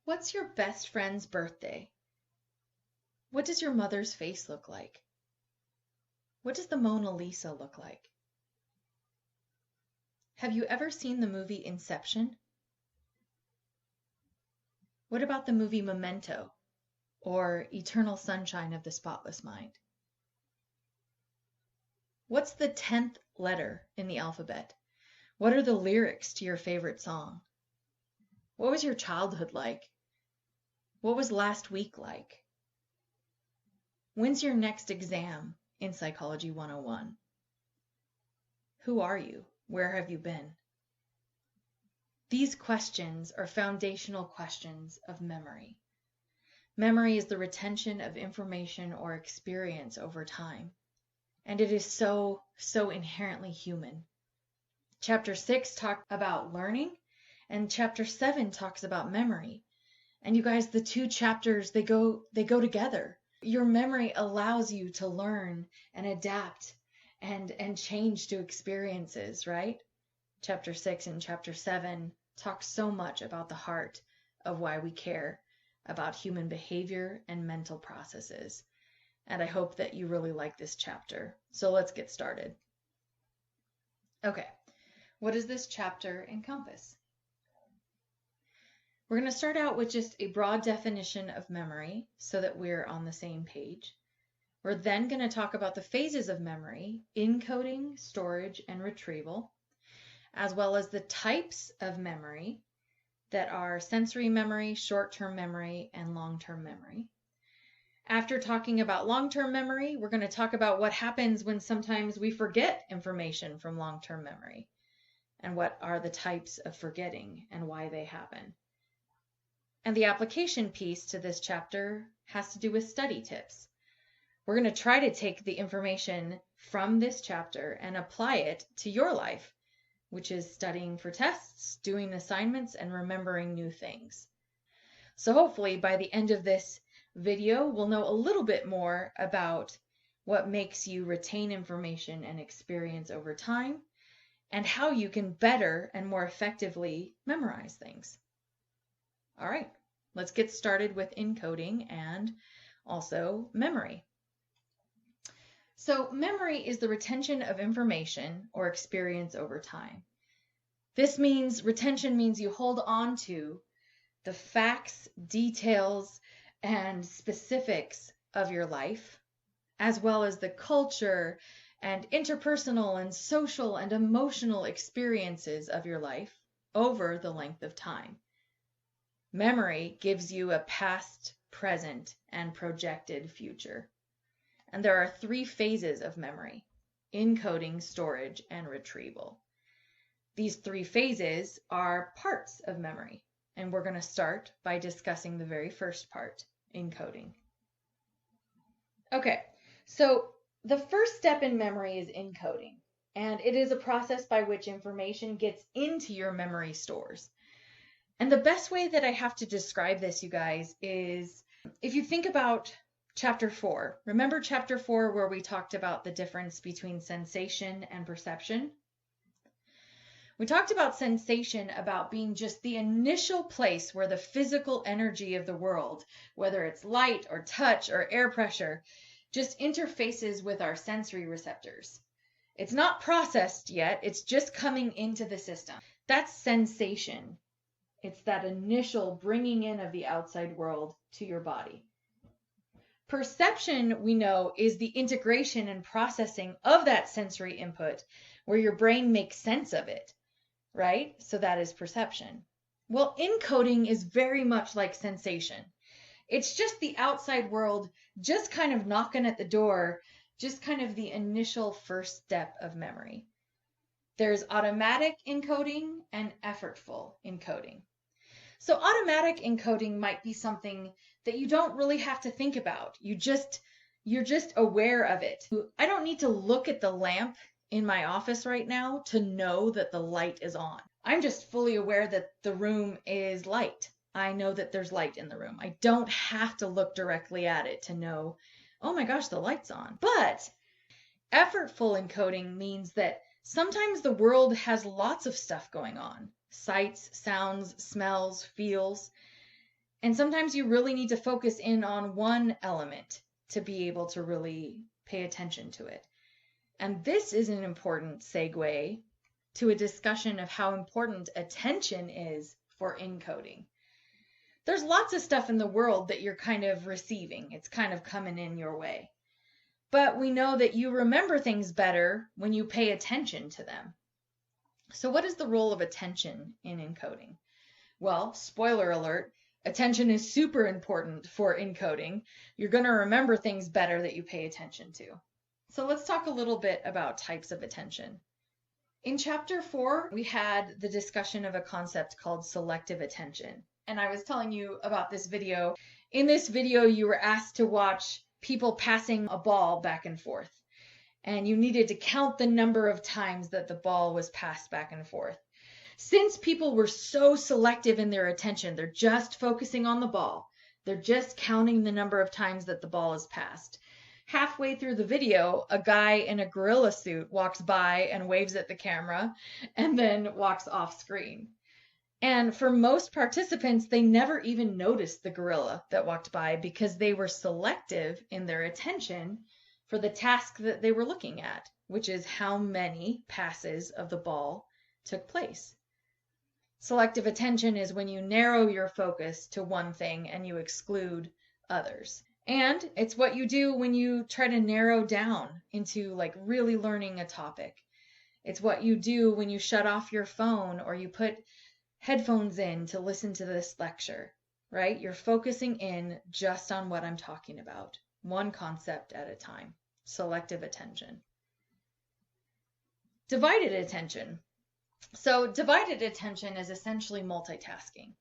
What's your best friend's birthday? What does your mother's face look like? What does the Mona Lisa look like? Have you ever seen the movie Inception? What about the movie Memento or Eternal Sunshine of the Spotless Mind? What's the 10th letter in the alphabet? What are the lyrics to your favorite song? What was your childhood like? What was last week like? When's your next exam in Psychology 101? Who are you? Where have you been? These questions are foundational questions of memory. Memory is the retention of information or experience over time, and it is so inherently human. Chapter 6 talks about learning, and chapter 7 talks about memory. And you guys, the two chapters, they go together. Your memory allows you to learn and adapt and change to experiences, right? Chapter 6 and chapter 7 talk so much about the heart of why we care about human behavior and mental processes. And I hope that you really like this chapter. So let's get started. Okay, what does this chapter encompass? We're going to start out with just a broad definition of memory so that we're on the same page. We're then going to talk about the phases of memory, encoding, storage, and retrieval, as well as the types of memory that are sensory memory, short-term memory, and long-term memory. After talking about long-term memory, we're going to talk about what happens when sometimes we forget information from long-term memory, and what are the types of forgetting and why they happen. And the application piece to this chapter has to do with study tips. We're going to try to take the information from this chapter and apply it to your life, which is studying for tests, doing assignments, and remembering new things. So hopefully by the end of this video, we'll know a little bit more about what makes you retain information and experience over time, and how you can better and more effectively memorize things. All right, let's get started with encoding and also memory. So memory is the retention of information or experience over time. This means retention means you hold on to the facts, details, and specifics of your life, as well as the culture and interpersonal and social and emotional experiences of your life over the length of time. Memory gives you a past, present, and projected future. And there are 3 phases of memory: encoding, storage, and retrieval. These 3 phases are parts of memory, and we're going to start by discussing the very first part, encoding. Okay, so the first step in memory is encoding, and it is a process by which information gets into your memory stores. And the best way that I have to describe this, you guys, is if you think about chapter 4. Remember chapter 4 where we talked about the difference between sensation and perception? We talked about sensation about being just the initial place where the physical energy of the world, whether it's light or touch or air pressure, just interfaces with our sensory receptors. It's not processed yet, it's just coming into the system. That's sensation. It's that initial bringing in of the outside world to your body. Perception, we know, is the integration and processing of that sensory input where your brain makes sense of it, right? So that is perception. Well, encoding is very much like sensation. It's just the outside world just kind of knocking at the door, just kind of the initial first step of memory. There's automatic encoding and effortful encoding. So automatic encoding might be something that you don't really have to think about. You're just aware of it. I don't need to look at the lamp in my office right now to know that the light is on. I'm just fully aware that the room is light. I know that there's light in the room. I don't have to look directly at it to know, oh my gosh, the light's on. But effortful encoding means that sometimes the world has lots of stuff going on. Sights, sounds, smells, feels. And sometimes you really need to focus in on one element to be able to really pay attention to it. And this is an important segue to a discussion of how important attention is for encoding. There's lots of stuff in the world that you're kind of receiving. It's kind of coming in your way. But we know that you remember things better when you pay attention to them. So what is the role of attention in encoding? Well, spoiler alert, attention is super important for encoding. You're going to remember things better that you pay attention to. So let's talk a little bit about types of attention. In chapter 4, we had the discussion of a concept called selective attention. And I was telling you about this video. In this video, you were asked to watch people passing a ball back and forth. And you needed to count the number of times that the ball was passed back and forth. Since people were so selective in their attention, they're just focusing on the ball. They're just counting the number of times that the ball is passed. Halfway through the video, a guy in a gorilla suit walks by and waves at the camera and then walks off screen. And for most participants, they never even noticed the gorilla that walked by because they were selective in their attention for the task that they were looking at, which is how many passes of the ball took place. Selective attention is when you narrow your focus to one thing and you exclude others. And it's what you do when you try to narrow down into like really learning a topic. It's what you do when you shut off your phone or you put headphones in to listen to this lecture, right? You're focusing in just on what I'm talking about, one concept at a time. Selective attention. Divided attention. So divided attention is essentially multitasking.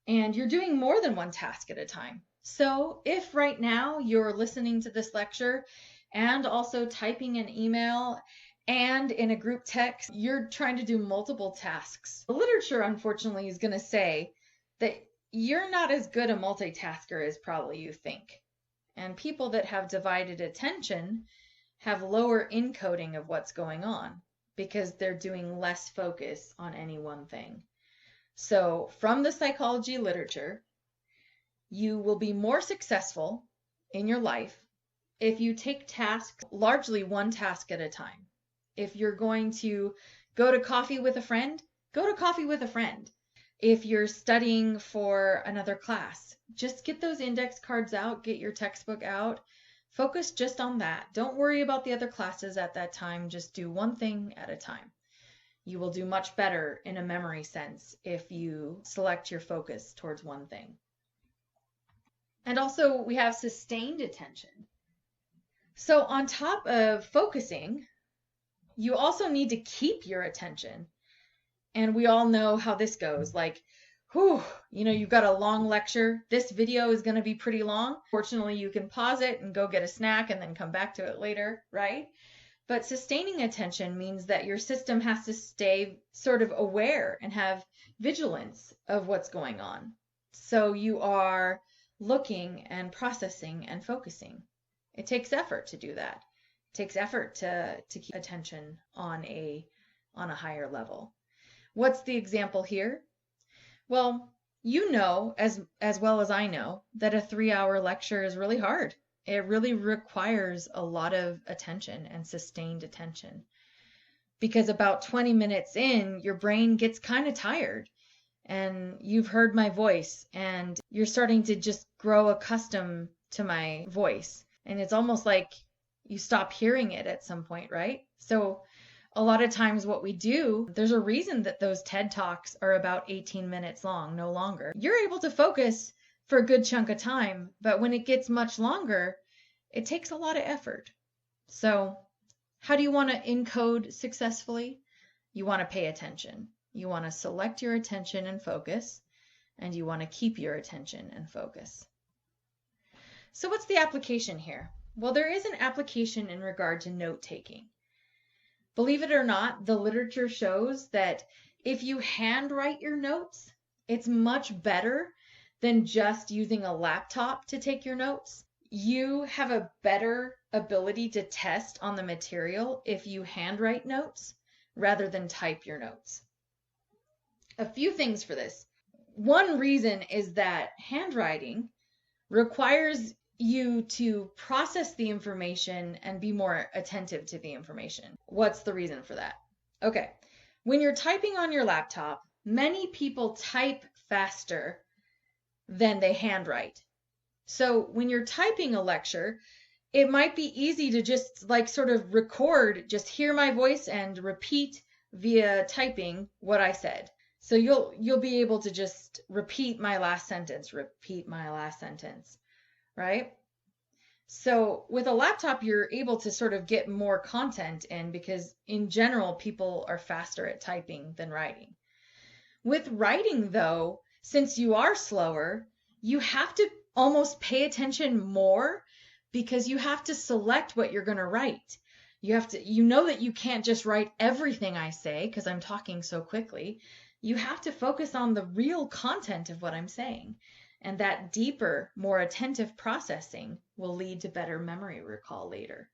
And you're doing more than one task at a time. So if right now you're listening to this lecture and also typing an email and in a group text, you're trying to do multiple tasks. The literature, unfortunately, is going to say that you're not as good a multitasker as probably you think. And people that have divided attention have lower encoding of what's going on because they're doing less focus on any one thing. So from the psychology literature, you will be more successful in your life if you take tasks, largely one task at a time. If you're going to go to coffee with a friend, go to coffee with a friend. If you're studying for another class, just get those index cards out, get your textbook out, focus just on that. Don't worry about the other classes at that time. Just do one thing at a time. You will do much better in a memory sense if you select your focus towards one thing. And also we have sustained attention. So on top of focusing, you also need to keep your attention. And we all know how this goes. Like, you've got a long lecture. This video is going to be pretty long. Fortunately, you can pause it and go get a snack and then come back to it later, right? But sustaining attention means that your system has to stay sort of aware and have vigilance of what's going on. So you are looking and processing and focusing. It takes effort to do that. It takes effort to keep attention on a higher level. What's the example here? Well, you know as well as I know that a 3-hour lecture is really hard. It really requires a lot of attention and sustained attention. Because about 20 minutes in, your brain gets kind of tired. And you've heard my voice and you're starting to just grow accustomed to my voice. And it's almost like you stop hearing it at some point, right? So a lot of times what we do, there's a reason that those TED Talks are about 18 minutes long, no longer. You're able to focus for a good chunk of time, but when it gets much longer, it takes a lot of effort. So how do you want to encode successfully? You want to pay attention. You want to select your attention and focus, and you want to keep your attention and focus. So what's the application here? Well, there is an application in regard to note-taking. Believe it or not, the literature shows that if you handwrite your notes, it's much better than just using a laptop to take your notes. You have a better ability to test on the material if you handwrite notes rather than type your notes. A few things for this. one reason is that handwriting requires you to process the information and be more attentive to the information. What's the reason for that? Okay. When you're typing on your laptop, many people type faster than they handwrite. So when you're typing a lecture, it might be easy to just like sort of record, just hear my voice and repeat via typing what I said. So you'll be able to just repeat my last sentence, right? So with a laptop, you're able to sort of get more content in because in general, people are faster at typing than writing. With writing though, since you are slower, you have to almost pay attention more because you have to select what you're going to write. You know that you can't just write everything I say because I'm talking so quickly. You have to focus on the real content of what I'm saying. And that deeper, more attentive processing will lead to better memory recall later.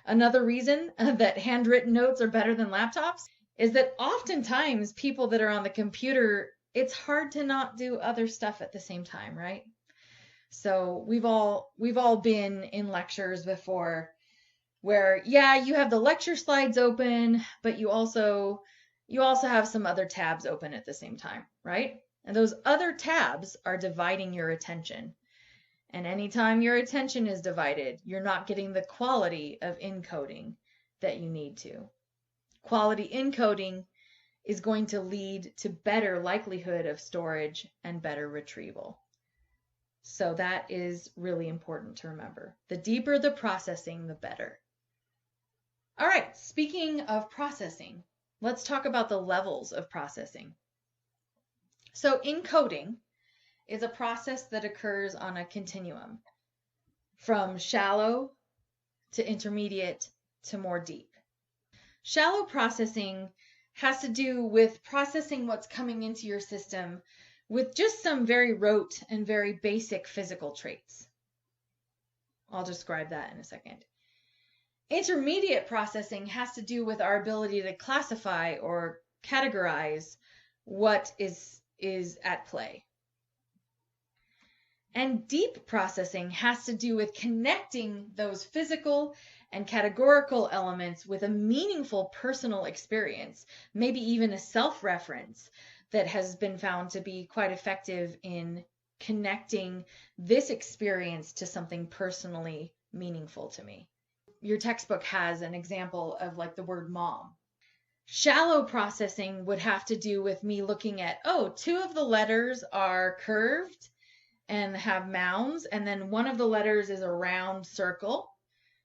Another reason that handwritten notes are better than laptops is that oftentimes people that are on the computer, it's hard to not do other stuff at the same time, right? So we've all been in lectures before where, yeah, you have the lecture slides open, but you also have some other tabs open at the same time, right? And those other tabs are dividing your attention. And anytime your attention is divided, you're not getting the quality of encoding that you need to. Quality encoding is going to lead to better likelihood of storage and better retrieval. So that is really important to remember. The deeper the processing, the better. All right, speaking of processing, let's talk about the levels of processing. So encoding is a process that occurs on a continuum from shallow to intermediate to more deep. Shallow processing has to do with processing what's coming into your system with just some very rote and very basic physical traits. I'll describe that in a second. Intermediate processing has to do with our ability to classify or categorize what is at play. And deep processing has to do with connecting those physical and categorical elements with a meaningful personal experience, maybe even a self-reference that has been found to be quite effective in connecting this experience to something personally meaningful to me. Your textbook has an example of like the word mom. Shallow processing would have to do with me looking at, oh, two of the letters are curved and have mounds, and then one of the letters is a round circle.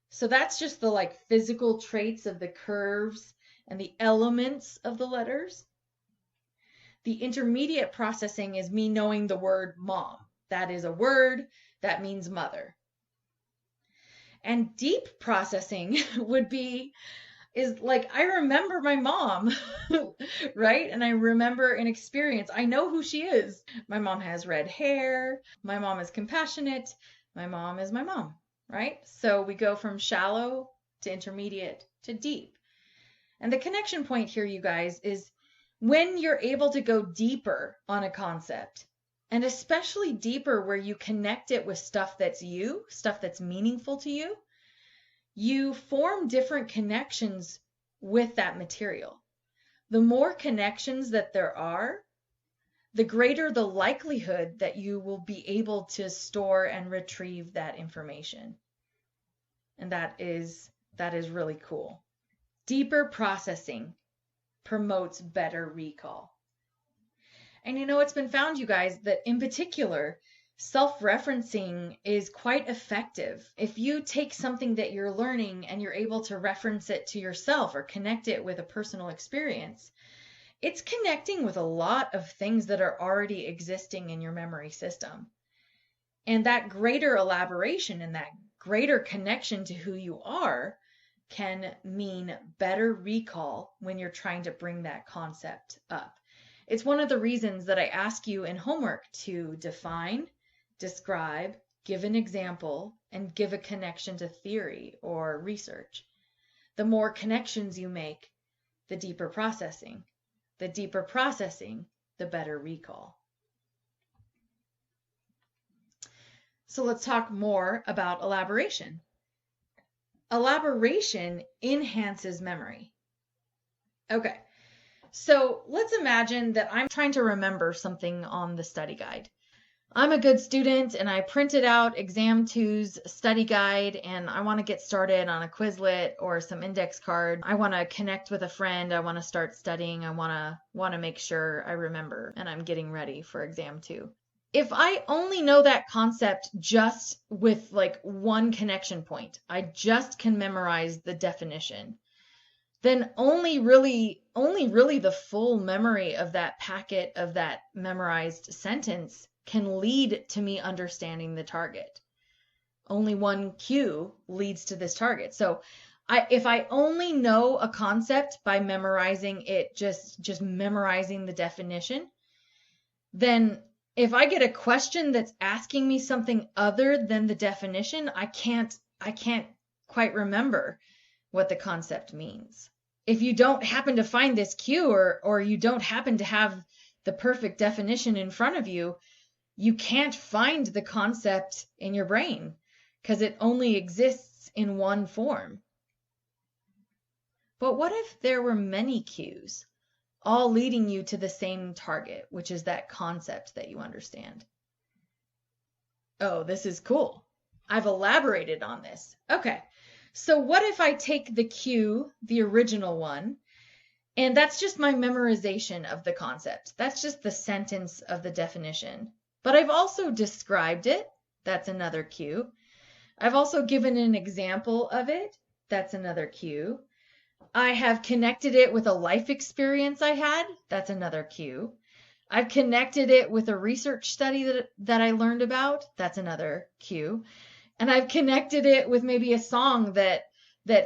So that's just the like physical traits of the curves and the elements of the letters. The intermediate processing is me knowing the word mom. That is a word that means mother. And deep processing is like, I remember my mom, right? And I remember an experience. I know who she is. My mom has red hair. My mom is compassionate. My mom is my mom, right? So we go from shallow to intermediate to deep. And the connection point here, you guys, is when you're able to go deeper on a concept, and especially deeper where you connect it with stuff that's you, stuff that's meaningful to you, you form different connections with that material. The more connections that there are, the greater the likelihood that you will be able to store and retrieve that information. And that is really cool. Deeper processing promotes better recall. And it's been found, you guys, that in particular, self-referencing is quite effective. If you take something that you're learning and you're able to reference it to yourself or connect it with a personal experience, it's connecting with a lot of things that are already existing in your memory system. And that greater elaboration and that greater connection to who you are can mean better recall when you're trying to bring that concept up. It's one of the reasons that I ask you in homework to define, describe, give an example, and give a connection to theory or research. The more connections you make, the deeper processing. The deeper processing, the better recall. So let's talk more about elaboration. Elaboration enhances memory. Okay, so let's imagine that I'm trying to remember something on the study guide. I'm a good student and I printed out exam two's study guide and I want to get started on a Quizlet or some index card. I want to connect with a friend. I want to start studying. I want to make sure I remember and I'm getting ready for exam two. If I only know that concept just with like one connection point, I just can memorize the definition, then only really the full memory of that packet of that memorized sentence can lead to me understanding the target. Only one cue leads to this target. So if I only know a concept by memorizing it, just memorizing the definition, then if I get a question that's asking me something other than the definition, I can't quite remember what the concept means. If you don't happen to find this cue or you don't happen to have the perfect definition in front of you, you can't find the concept in your brain because it only exists in one form. But what if there were many cues, all leading you to the same target, which is that concept that you understand? Oh, this is cool. I've elaborated on this. Okay, so what if I take the cue, the original one, and that's just my memorization of the concept. That's just the sentence of the definition. But I've also described it. That's another cue. I've also given an example of it. That's another cue. I have connected it with a life experience I had. That's another cue. I've connected it with a research study that I learned about. That's another cue. And I've connected it with maybe a song that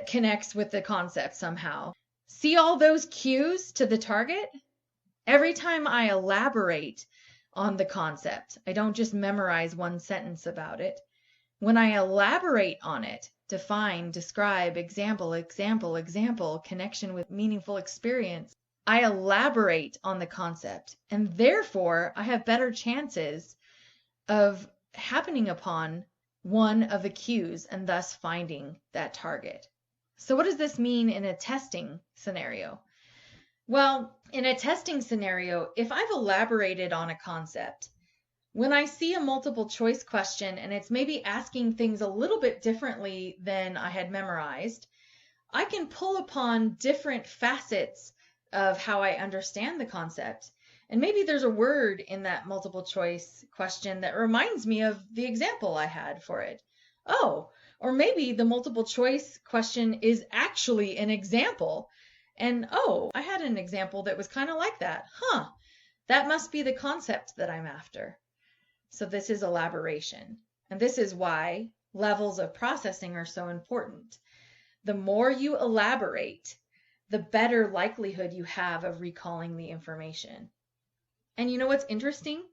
connects with the concept somehow. See all those cues to the target? Every time I elaborate on the concept, I don't just memorize one sentence about it. When I elaborate on it, define, describe, example, connection with meaningful experience, I elaborate on the concept, and therefore I have better chances of happening upon one of the cues and thus finding that target. So what does this mean in a testing scenario? Well, in a testing scenario, if I've elaborated on a concept, when I see a multiple choice question and it's maybe asking things a little bit differently than I had memorized, I can pull upon different facets of how I understand the concept. And maybe there's a word in that multiple choice question that reminds me of the example I had for it. Oh, or maybe the multiple choice question is actually an example. And oh, I had an example that was kind of like that. That must be the concept that I'm after. So this is elaboration. And this is why levels of processing are so important. The more you elaborate, the better likelihood you have of recalling the information. And you know what's interesting?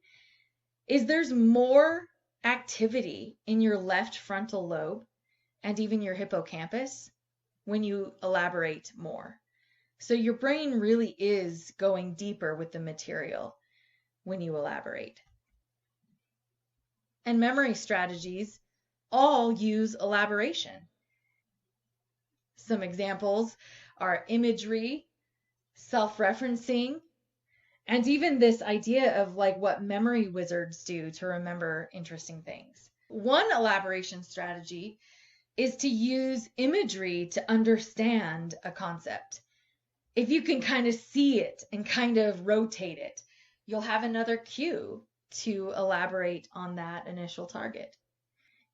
Is there's more activity in your left frontal lobe and even your hippocampus when you elaborate more. So your brain really is going deeper with the material when you elaborate. And memory strategies all use elaboration. Some examples are imagery, self-referencing, and even this idea of like what memory wizards do to remember interesting things. One elaboration strategy is to use imagery to understand a concept. If you can kind of see it and kind of rotate it, you'll have another cue to elaborate on that initial target.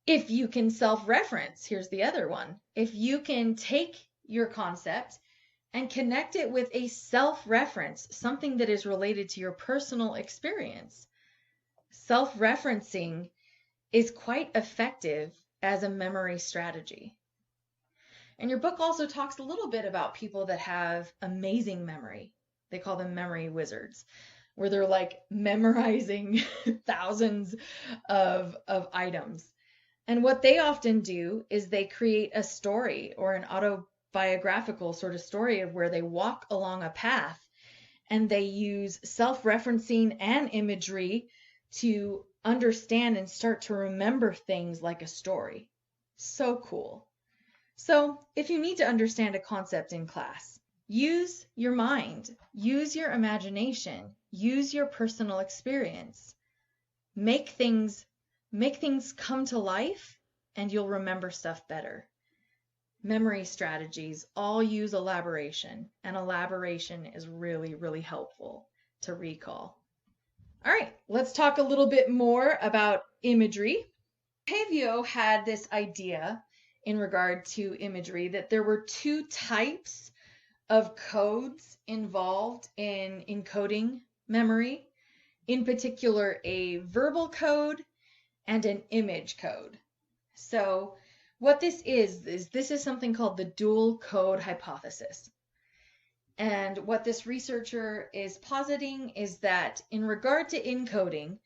If you can self-reference, here's the other one. If you can take your concept and connect it with a self-reference, something that is related to your personal experience. Self-referencing is quite effective as a memory strategy. And your book also talks a little bit about people that have amazing memory. They call them memory wizards, where they're like memorizing thousands of items. And what they often do is they create a story or an autobiographical sort of story of where they walk along a path and they use self-referencing and imagery to understand and start to remember things like a story. So cool. So if you need to understand a concept in class, use your mind, use your imagination, use your personal experience. Make things come to life, and you'll remember stuff better. Memory strategies all use elaboration, and elaboration is really, really helpful to recall. All right, let's talk a little bit more about imagery. Pavio had this idea in regard to imagery that there were two types of codes involved in encoding memory, in particular a verbal code and an image code. So what this is something called the dual code hypothesis. And what this researcher is positing is that in regard to encoding,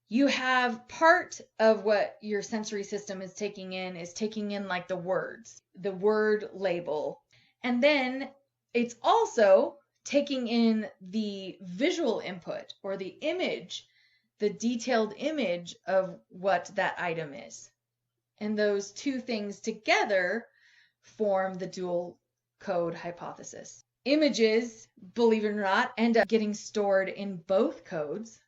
you have part of what your sensory system is taking in like the words, the word label. And then it's also taking in the visual input or the image, the detailed image of what that item is. And those two things together form the dual code hypothesis. Images, believe it or not, end up getting stored in both codes.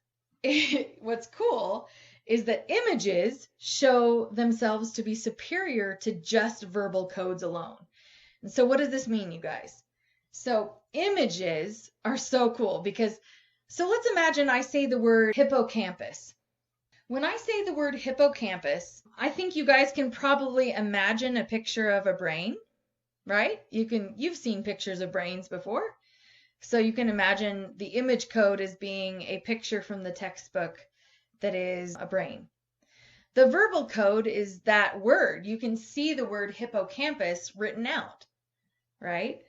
What's cool is that images show themselves to be superior to just verbal codes alone. And so what does this mean, you guys? So images are so cool because, so let's imagine I say the word hippocampus. When I say the word hippocampus, I think you guys can probably imagine a picture of a brain, right? You've seen pictures of brains before. So you can imagine the image code as being a picture from the textbook that is a brain. The verbal code is that word. You can see the word hippocampus written out, right?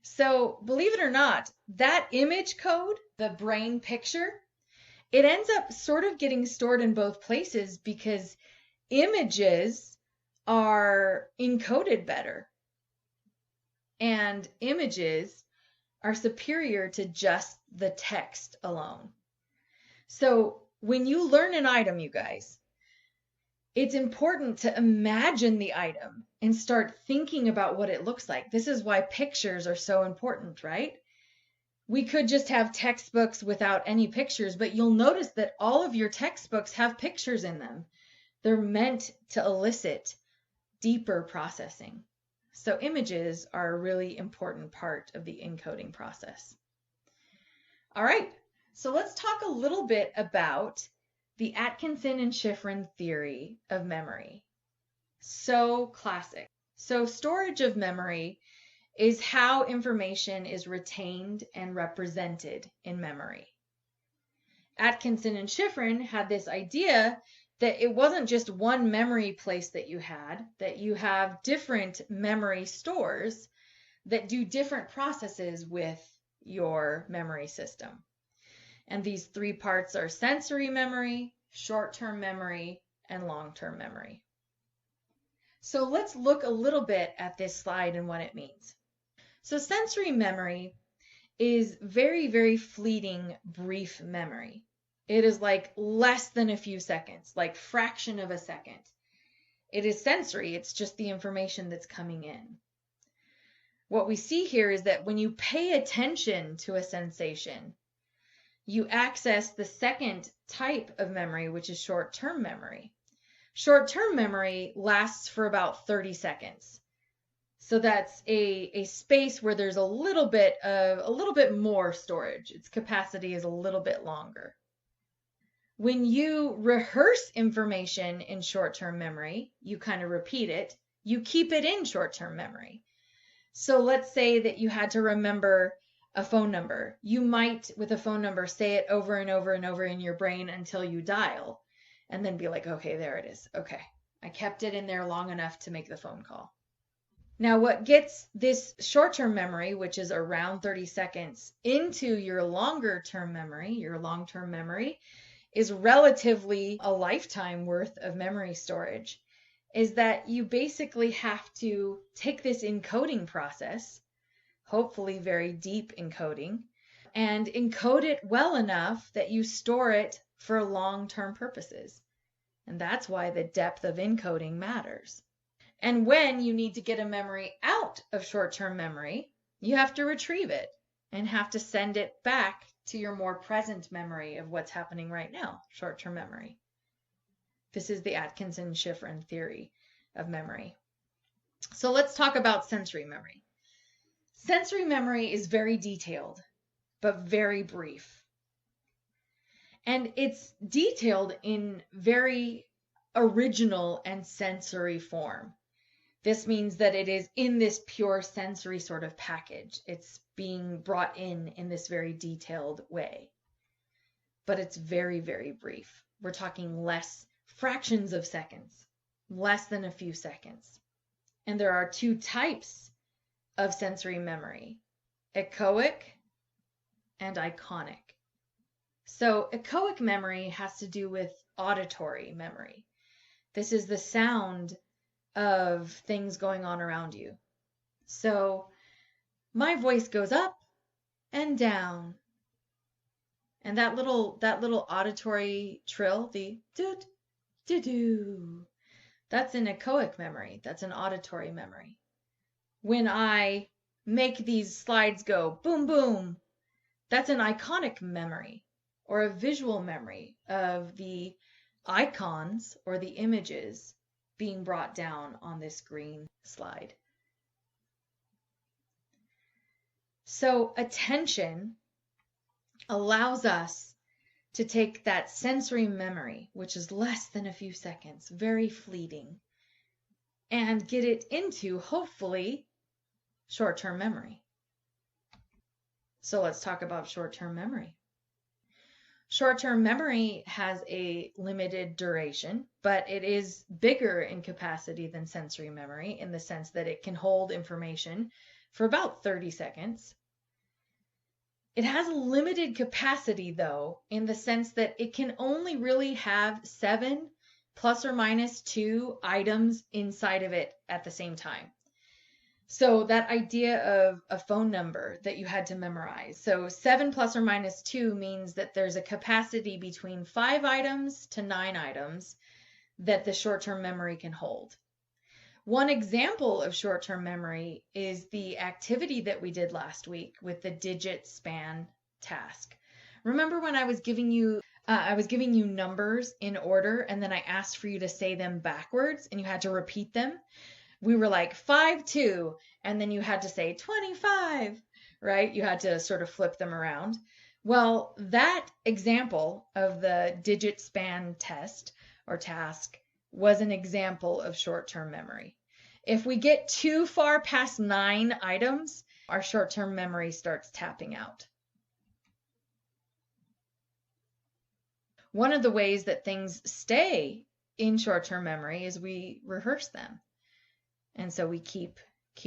So believe it or not, that image code, the brain picture, it ends up sort of getting stored in both places because images are encoded better. And images are superior to just the text alone. So when you learn an item, you guys, it's important to imagine the item and start thinking about what it looks like. This is why pictures are so important, right? We could just have textbooks without any pictures, but you'll notice that all of your textbooks have pictures in them. They're meant to elicit deeper processing. So images are a really important part of the encoding process. All right, so let's talk a little bit about the Atkinson and Shiffrin theory of memory. So classic. So storage of memory is how information is retained and represented in memory. Atkinson and Shiffrin had this idea that it wasn't just one memory place that you had, that you have different memory stores that do different processes with your memory system. And these three parts are sensory memory, short-term memory, and long-term memory. So let's look a little bit at this slide and what it means. So sensory memory is very, very fleeting, brief memory. It is like less than a few seconds, like fraction of a second. It is sensory. It's just the information that's coming in. What we see here is that when you pay attention to a sensation, you access the second type of memory, which is short-term memory. Short-term memory lasts for about 30 seconds. So that's a space where there's a little bit more storage. Its capacity is a little bit longer. When you rehearse information in short-term memory, you kind of repeat it, you keep it in short-term memory. So let's say that you had to remember a phone number. You might, with a phone number, say it over and over and over in your brain until you dial, and then be like, okay, there it is. Okay, I kept it in there long enough to make the phone call. Now, what gets this short-term memory, which is around 30 seconds, into your longer-term memory, your long-term memory, is relatively a lifetime worth of memory storage, is that you basically have to take this encoding process, hopefully very deep encoding, and encode it well enough that you store it for long-term purposes. And that's why the depth of encoding matters. And when you need to get a memory out of short-term memory, you have to retrieve it and have to send it back to your more present memory of what's happening right now, short-term memory. This is the Atkinson-Shiffrin theory of memory. So let's talk about sensory memory. Sensory memory is very detailed, but very brief. And it's detailed in very original and sensory form. This means that it is in this pure sensory sort of package. It's being brought in this very detailed way. But it's very, very brief. We're talking fractions of seconds, less than a few seconds. And there are two types of sensory memory, echoic and iconic. So echoic memory has to do with auditory memory. This is the sound of things going on around you. So my voice goes up and down. And that little auditory trill, the doot, doo-doo, that's an echoic memory. That's an auditory memory. When I make these slides go boom, boom, that's an iconic memory or a visual memory of the icons or the images being brought down on this green slide. So attention allows us to take that sensory memory, which is less than a few seconds, very fleeting, and get it into, hopefully, short-term memory. So let's talk about short-term memory. Short-term memory has a limited duration, but it is bigger in capacity than sensory memory in the sense that it can hold information for about 30 seconds. It has a limited capacity, though, in the sense that it can only really have 7 plus or minus 2 items inside of it at the same time. So that idea of a phone number that you had to memorize. So 7 plus or minus 2 means that there's a capacity between 5 items to 9 items that the short-term memory can hold. One example of short-term memory is the activity that we did last week with the digit span task. Remember when I was giving you numbers in order and then I asked for you to say them backwards and you had to repeat them? We were like 5, 2, and then you had to say 25, right? You had to sort of flip them around. Well, that example of the digit span test or task was an example of short-term memory. If we get too far past 9 items, our short-term memory starts tapping out. One of the ways that things stay in short-term memory is we rehearse them. And so we keep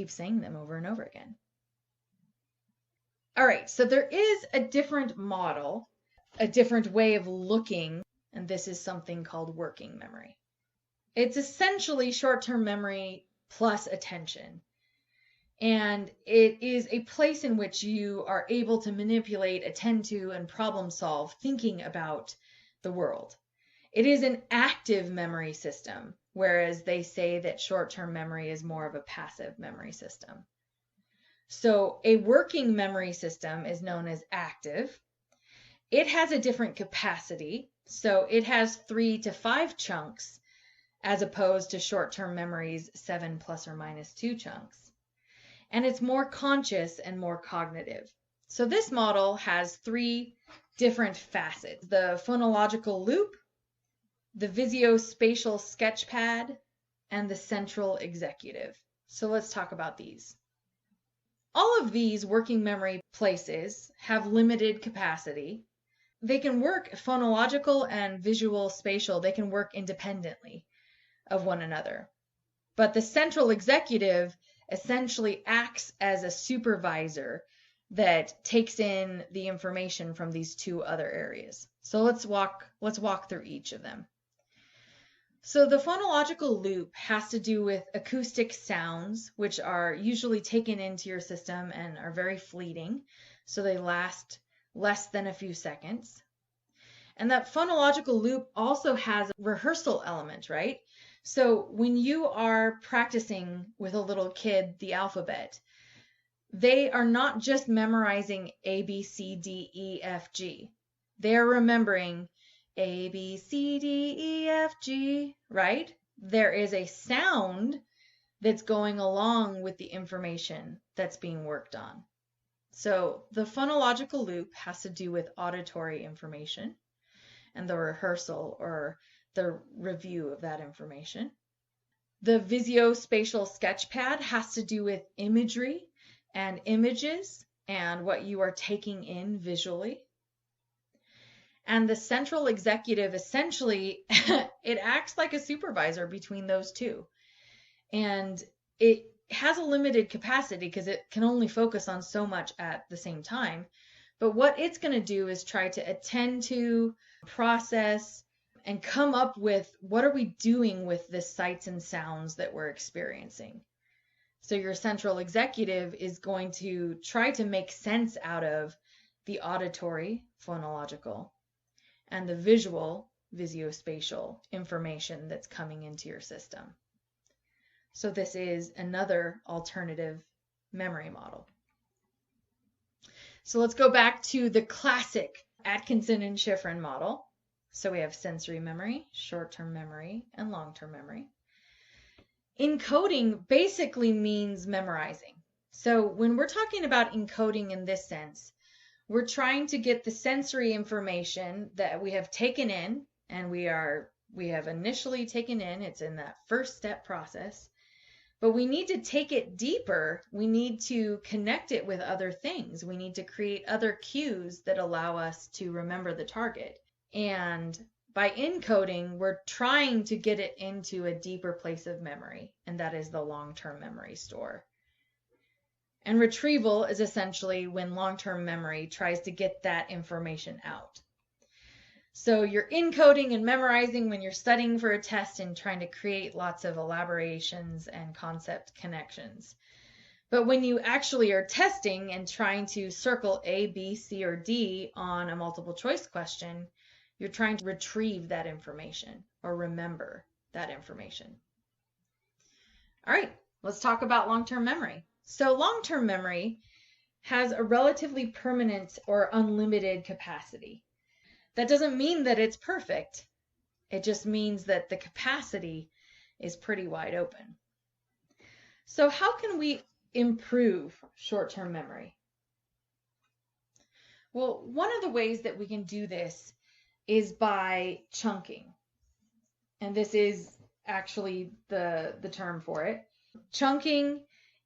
saying them over and over again. All right, so there is a different model, a different way of looking, and this is something called working memory. It's essentially short-term memory plus attention. And it is a place in which you are able to manipulate, attend to, and problem solve, thinking about the world. It is an active memory system, whereas they say that short-term memory is more of a passive memory system. So a working memory system is known as active. It has a different capacity. So it has 3 to 5 chunks as opposed to short-term memory's 7 plus or minus 2 chunks. And it's more conscious and more cognitive. So this model has 3 different facets: the phonological loop, the visuospatial sketchpad, and the central executive. So let's talk about these. All of these working memory places have limited capacity. They can work phonological and visual spatial. They can work independently of one another. But the central executive essentially acts as a supervisor that takes in the information from these 2 other areas. So let's walk through each of them. So the phonological loop has to do with acoustic sounds, which are usually taken into your system and are very fleeting. So they last less than a few seconds. And that phonological loop also has a rehearsal element, right? So when you are practicing with a little kid the alphabet, they are not just memorizing A, B, C, D, E, F, G. They're remembering A, B, C, D, E, F, G, right? There is a sound that's going along with the information that's being worked on. So the phonological loop has to do with auditory information and the rehearsal or the review of that information. The visuospatial sketchpad has to do with imagery and images and what you are taking in visually. And the central executive, essentially, it acts like a supervisor between those two. And it has a limited capacity because it can only focus on so much at the same time. But what it's going to do is try to attend to, process, and come up with what are we doing with the sights and sounds that we're experiencing. So your central executive is going to try to make sense out of the auditory, phonological, and the visual, visuospatial information that's coming into your system. So this is another alternative memory model. So let's go back to the classic Atkinson and Shiffrin model. So we have sensory memory, short-term memory, and long-term memory. Encoding basically means memorizing. So when we're talking about encoding in this sense, we're trying to get the sensory information that we have taken in, and we have initially taken in, it's in that first step process, but we need to take it deeper. We need to connect it with other things. We need to create other cues that allow us to remember the target. And by encoding, we're trying to get it into a deeper place of memory, and that is the long-term memory store. And retrieval is essentially when long-term memory tries to get that information out. So you're encoding and memorizing when you're studying for a test and trying to create lots of elaborations and concept connections. But when you actually are testing and trying to circle A, B, C, or D on a multiple choice question, you're trying to retrieve that information or remember that information. All right, let's talk about long-term memory. So long-term memory has a relatively permanent or unlimited capacity. That doesn't mean that it's perfect. It just means that the capacity is pretty wide open. So how can we improve short-term memory? Well, one of the ways that we can do this is by chunking. And this is actually the term for it. Chunking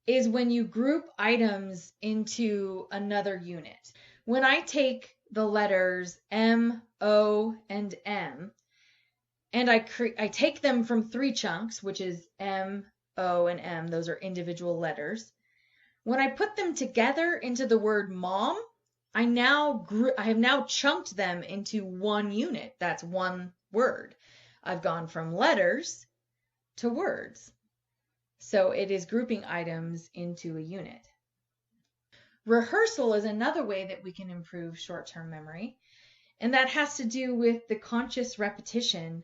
is when you group items into another unit. When I take the letters M, O, and M, and I take them from 3 chunks, which is M, O, and M. Those are individual letters. When I put them together into the word mom, I have now chunked them into one unit. That's one word. I've gone from letters to words. So it is grouping items into a unit. Rehearsal is another way that we can improve short-term memory, and that has to do with the conscious repetition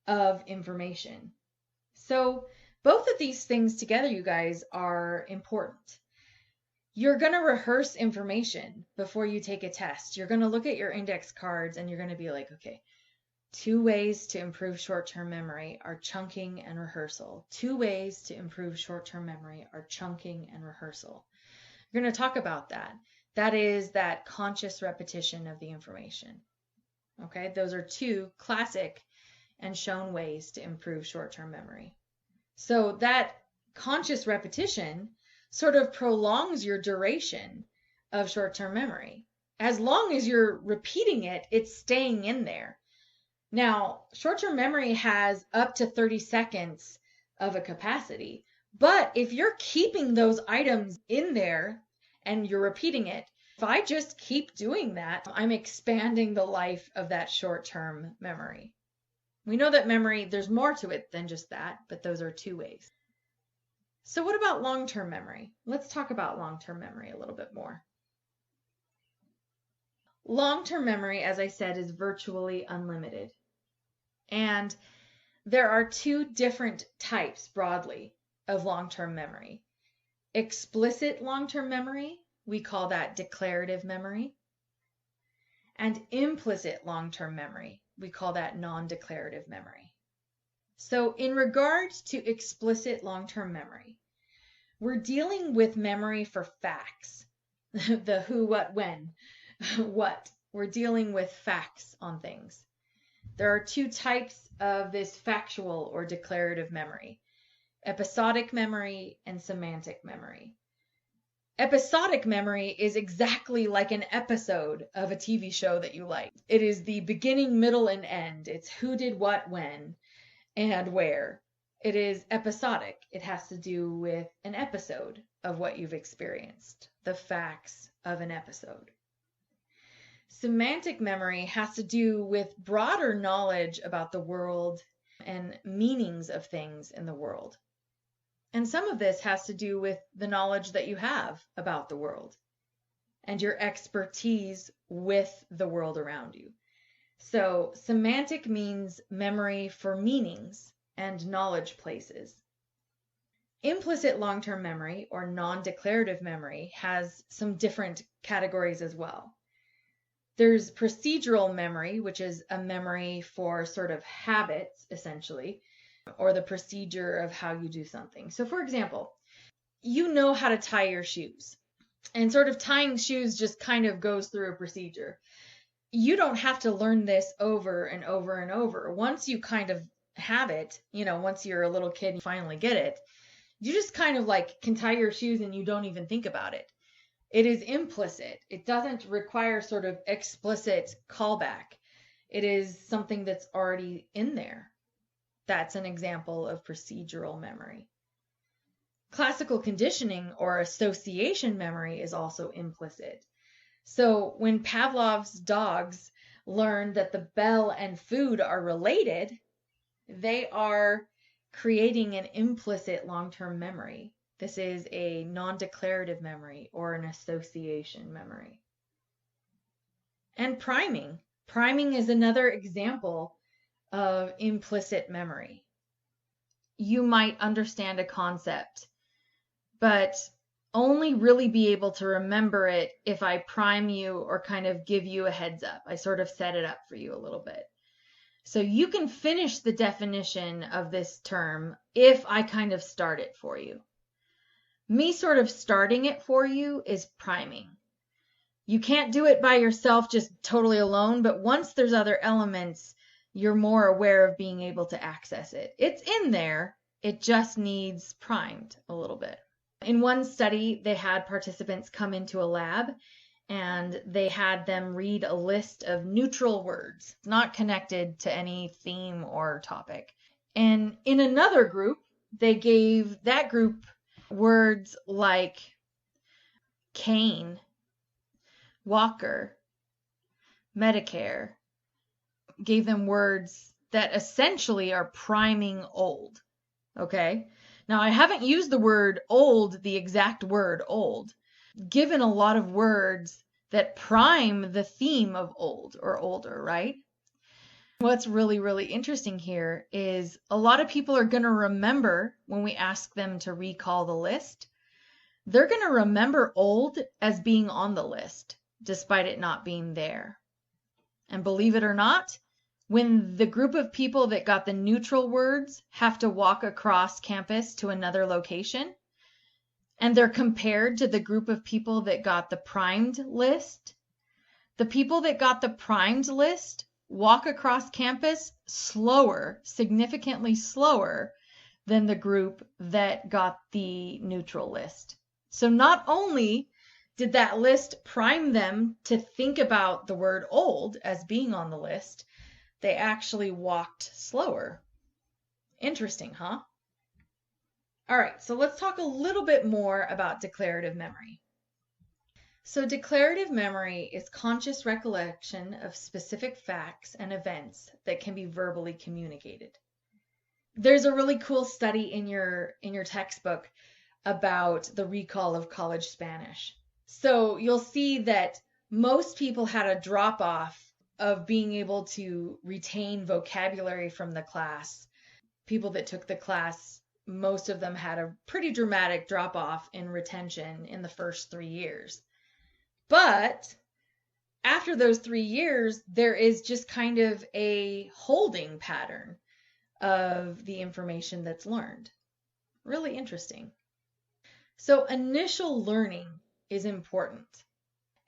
of information. So both of these things together, you guys, are important. You're going to rehearse information before you take a test. You're going to look at your index cards and you're going to be like, okay, 2 ways to improve short-term memory are chunking and rehearsal. 2 ways to improve short-term memory are chunking and rehearsal. We're going to talk about that. That is that conscious repetition of the information. Okay, those are 2 classic and shown ways to improve short-term memory. So that conscious repetition sort of prolongs your duration of short-term memory. As long as you're repeating it, it's staying in there. Now, short-term memory has up to 30 seconds of a capacity. But if you're keeping those items in there and you're repeating it, if I just keep doing that, I'm expanding the life of that short-term memory. We know that memory, there's more to it than just that, but those are 2 ways. So what about long-term memory? Let's talk about long-term memory a little bit more. Long-term memory, as I said, is virtually unlimited. And there are two different types broadly of long-term memory. Explicit long-term memory, we call that declarative memory. And implicit long-term memory, we call that non-declarative memory. So in regards to explicit long-term memory, we're dealing with memory for facts. The who, what, when, what. We're dealing with facts on things. There are two types of this factual or declarative memory: episodic memory and semantic memory. Episodic memory is exactly like an episode of a TV show that you like. It is the beginning, middle, and end. It's who did what, when, and where. It is episodic. It has to do with an episode of what you've experienced, the facts of an episode. Semantic memory has to do with broader knowledge about the world and meanings of things in the world. And some of this has to do with the knowledge that you have about the world and your expertise with the world around you. So semantic means memory for meanings and knowledge places. Implicit long-term memory or non-declarative memory has some different categories as well. There's procedural memory, which is a memory for sort of habits, essentially, or the procedure of how you do something. So for example, you know how to tie your shoes, and sort of tying shoes just kind of goes through a procedure. You don't have to learn this over and over and over. Once you kind of have it, once you're a little kid and you finally get it, you just kind of like can tie your shoes and you don't even think about it. It is implicit. It doesn't require sort of explicit callback. It is something that's already in there. That's an example of procedural memory. Classical conditioning or association memory is also implicit. So when Pavlov's dogs learned that the bell and food are related, they are creating an implicit long-term memory. This is a non-declarative memory or an association memory. And priming. Priming is another example of implicit memory. You might understand a concept, but only really be able to remember it if I prime you or kind of give you a heads up. I sort of set it up for you a little bit. So you can finish the definition of this term if I kind of start it for you. Me sort of starting it for you is priming. You can't do it by yourself, just totally alone, but once there's other elements, you're more aware of being able to access it. It's in there, it just needs primed a little bit. In one study, they had participants come into a lab and they had them read a list of neutral words, not connected to any theme or topic. And in another group, they gave that group words like cane, Walker, Medicare, gave them words that essentially are priming old. Okay? Now, I haven't used the word old, the exact word old, given a lot of words that prime the theme of old or older, right? What's really, really interesting here is a lot of people are going to remember when we ask them to recall the list, they're going to remember old as being on the list, despite it not being there. And believe it or not, when the group of people that got the neutral words have to walk across campus to another location, and they're compared to the group of people that got the primed list, the people that got the primed list walk across campus slower, significantly slower than the group that got the neutral list. So not only did that list prime them to think about the word old as being on the list, they actually walked slower. Interesting, huh? All right, so let's talk a little bit more about declarative memory. So declarative memory is conscious recollection of specific facts and events that can be verbally communicated. There's a really cool study in your textbook about the recall of college Spanish. So you'll see that most people had a drop off of being able to retain vocabulary from the class. People that took the class, most of them had a pretty dramatic drop off in retention in the first 3 years. But after those 3 years, there is just kind of a holding pattern of the information that's learned. Really interesting. So initial learning is important.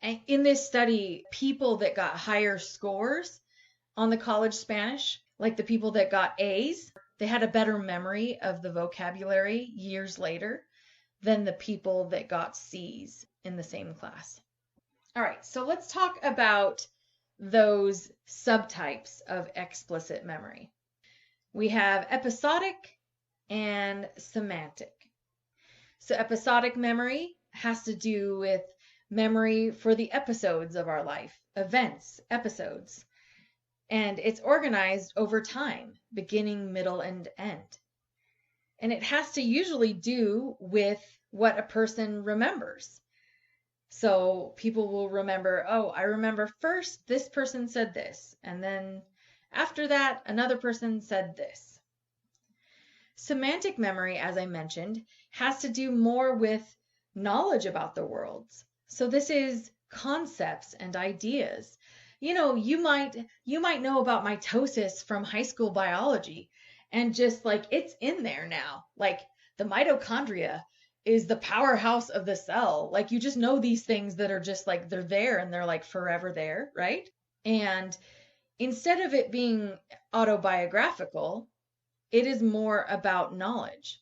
And in this study, people that got higher scores on the college Spanish, like the people that got A's, they had a better memory of the vocabulary years later than the people that got C's in the same class. All right, so let's talk about those subtypes of explicit memory. We have episodic and semantic. So episodic memory has to do with memory for the episodes of our life, events, episodes. And it's organized over time, beginning, middle, and end. And it has to usually do with what a person remembers. So people will remember, oh, I remember first this person said this, and then after that, another person said this. Semantic memory, as I mentioned, has to do more with knowledge about the world. So this is concepts and ideas. You might know about mitosis from high school biology, and just like it's in there now. Like the mitochondria is the powerhouse of the cell. Like you just know these things that are just like they're there and they're like forever there, right? And instead of it being autobiographical, it is more about knowledge.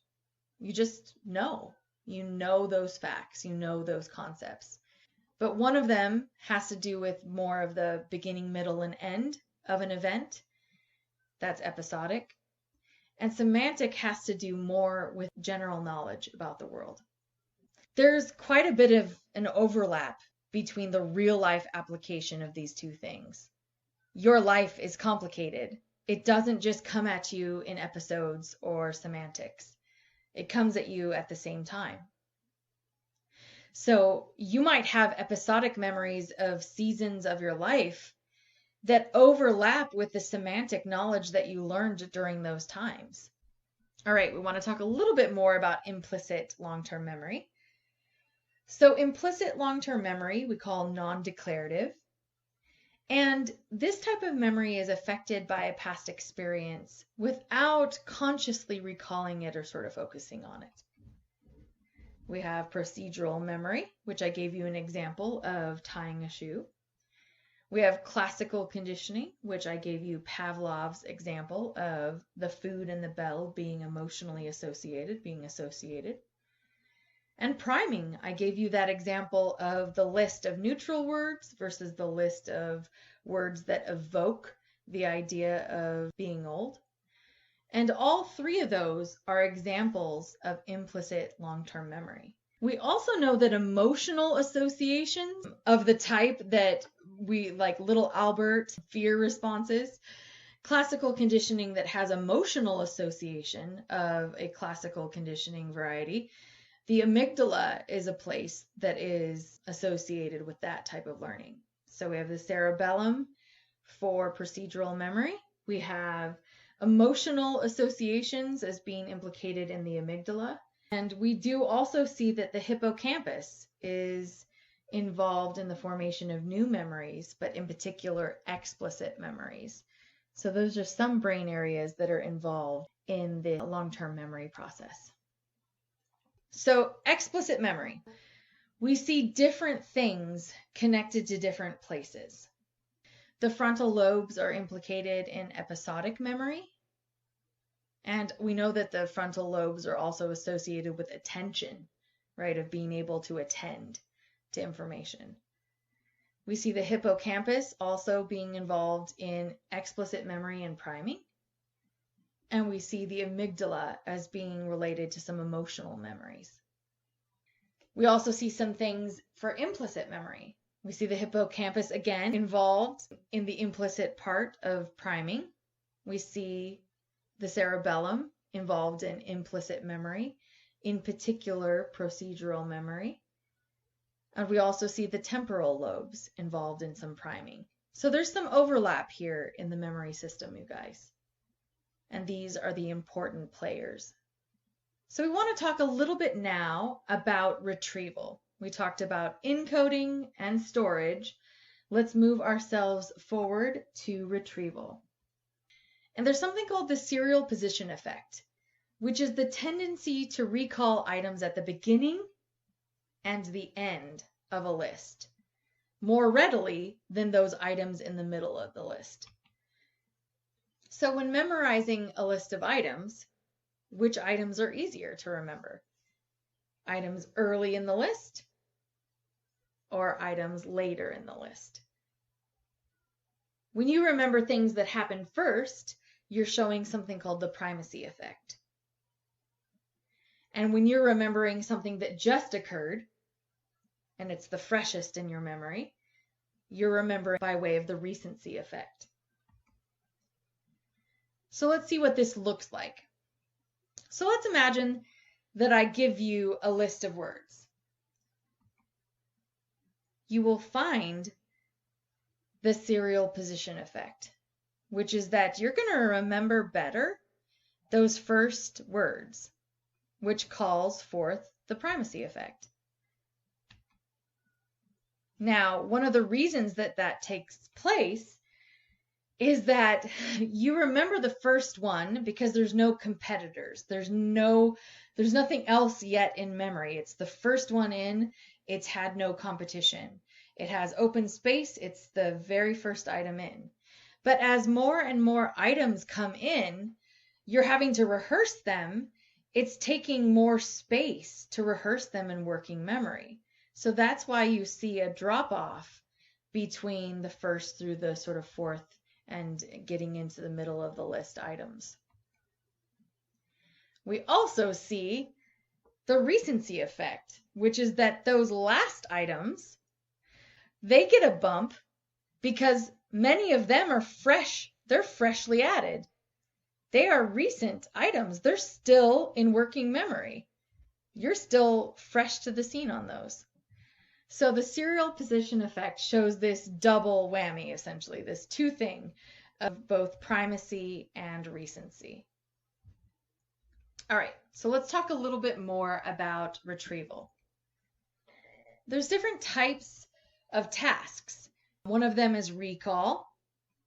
You just know. You know those facts. You know those concepts. But one of them has to do with more of the beginning, middle, and end of an event. That's episodic. And semantic has to do more with general knowledge about the world. There's quite a bit of an overlap between the real life application of these two things. Your life is complicated. It doesn't just come at you in episodes or semantics. It comes at you at the same time. So you might have episodic memories of seasons of your life that overlap with the semantic knowledge that you learned during those times. All right, we want to talk a little bit more about implicit long-term memory. So implicit long-term memory we call non-declarative. And this type of memory is affected by a past experience without consciously recalling it or sort of focusing on it. We have procedural memory, which I gave you an example of tying a shoe. We have classical conditioning, which I gave you Pavlov's example of the food and the bell being emotionally associated, being associated. And priming, I gave you that example of the list of neutral words versus the list of words that evoke the idea of being old. And all three of those are examples of implicit long-term memory. We also know that emotional associations of the type that we like little Albert fear responses, classical conditioning that has emotional association of a classical conditioning variety, the amygdala is a place that is associated with that type of learning. So we have the cerebellum for procedural memory. We have emotional associations as being implicated in the amygdala. And we do also see that the hippocampus is involved in the formation of new memories, but in particular explicit memories. So those are some brain areas that are involved in the long-term memory process. So explicit memory. We see different things connected to different places. The frontal lobes are implicated in episodic memory. And we know that the frontal lobes are also associated with attention, right, of being able to attend to information. We see the hippocampus also being involved in explicit memory and priming. And we see the amygdala as being related to some emotional memories. We also see some things for implicit memory. We see the hippocampus again involved in the implicit part of priming. We see the cerebellum involved in implicit memory, in particular procedural memory. And we also see the temporal lobes involved in some priming. So there's some overlap here in the memory system, you guys. And these are the important players. So we want to talk a little bit now about retrieval. We talked about encoding and storage. Let's move ourselves forward to retrieval. And there's something called the serial position effect, which is the tendency to recall items at the beginning and the end of a list more readily than those items in the middle of the list. So when memorizing a list of items, which items are easier to remember? Items early in the list or items later in the list? When you remember things that happen first, you're showing something called the primacy effect. And when you're remembering something that just occurred, and it's the freshest in your memory, you're remembering by way of the recency effect. So let's see what this looks like. So let's imagine that I give you a list of words. You will find the serial position effect, which is that you're going to remember better those first words, which calls forth the primacy effect. Now, one of the reasons that that takes place is that you remember the first one because there's no competitors. There's nothing else yet in memory. It's the first one in. It's had no competition. It has open space. It's the very first item in. But as more and more items come in, you're having to rehearse them. It's taking more space to rehearse them in working memory. So that's why you see a drop-off between the first through the sort of fourth and getting into the middle of the list items. We also see the recency effect, which is that those last items, they get a bump because many of them are fresh. They're freshly added. They are recent items. They're still in working memory. You're still fresh to the scene on those. So the serial position effect shows this double whammy, essentially, this two thing of both primacy and recency. All right, so let's talk a little bit more about retrieval. There's different types of tasks. One of them is recall.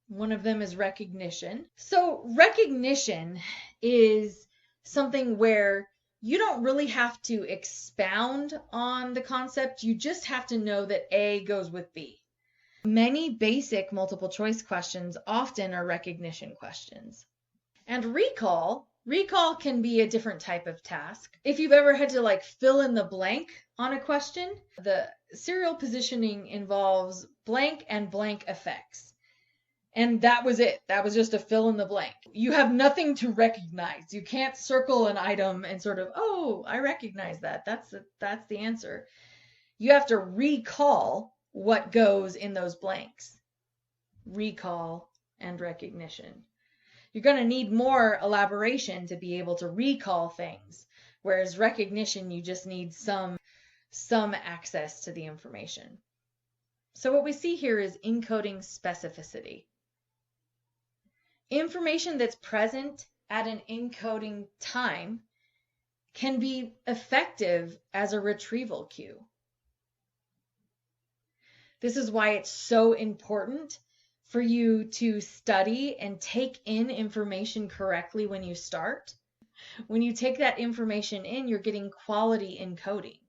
One of them is recognition. So recognition is something where you don't really have to expound on the concept. You just have to know that A goes with B. Many basic multiple choice questions often are recognition questions. And recall can be a different type of task. If you've ever had to fill in the blank on a question, the serial positioning involves blank and blank effects. And that was it. That was just a fill in the blank. You have nothing to recognize. You can't circle an item and sort of, oh, I recognize that. That's the answer. You have to recall what goes in those blanks. Recall and recognition. You're going to need more elaboration to be able to recall things, whereas recognition, you just need some access to the information. So what we see here is encoding specificity. Information that's present at an encoding time can be effective as a retrieval cue. This is why it's so important for you to study and take in information correctly when you start. When you take that information in, you're getting quality encoding.